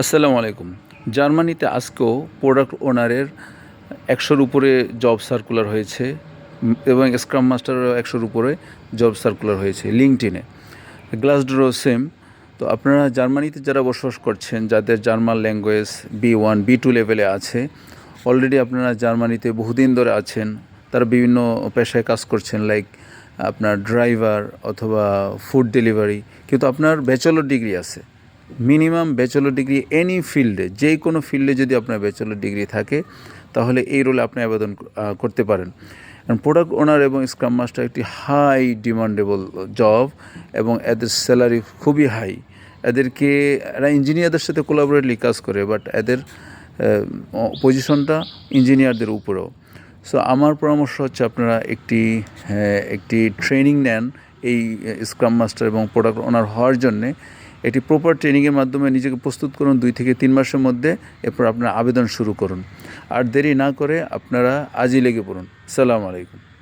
আসসালামু আলাইকুম। জার্মানিতে আজকেও প্রোডাক্ট ওনারের ১০০-র উপরে জব সার্কুলার হয়েছে এবং স্ক্রাম মাস্টারেরও ১০০-র উপরে জব সার্কুলার হয়েছে লিঙ্কডইনে। গ্লাসডোরও সেম। তো আপনারা জার্মানিতে যারা বসবাস করছেন, যাদের জার্মান ল্যাঙ্গুয়েজ B1, B2 লেভেলে আছে, অলরেডি আপনারা জার্মানিতে বহুদিন ধরে আছেন, তারা বিভিন্ন পেশায় কাজ করছেন, লাইক আপনার ড্রাইভার অথবা ফুড ডেলিভারি, কিন্তু আপনার ব্যাচেলর ডিগ্রি আছে। মিনিমাম ব্যাচেলর ডিগ্রি এনি ফিল্ডে, যে কোনো ফিল্ডে যদি আপনার ব্যাচেলর ডিগ্রি থাকে, তাহলে এই রোলে আপনি আবেদন করতে পারেন। কারণ প্রোডাক্ট ওনার এবং স্ক্রাম মাস্টার একটি হাই ডিমান্ডেবল জব এবং এদের স্যালারি খুবই হাই। এরা ইঞ্জিনিয়ারদের সাথে কোলাবোরেটলি কাজ করে, বাট এদের পজিশনটা ইঞ্জিনিয়ারদের উপরেও। সো আমার পরামর্শ হচ্ছে আপনারা একটি ট্রেনিং নেন এই স্ক্রাম মাস্টার এবং প্রোডাক্ট ওনার হওয়ার জন্যে। একটি প্রপার ট্রেনিংয়ের মাধ্যমে নিজেকে প্রস্তুত করুন 2 থেকে 3 মাসের মধ্যে। এরপর আপনার আবেদন শুরু করুন। আর দেরি না করে আপনারা আজই লেগে পড়ুন। আসসালামু আলাইকুম।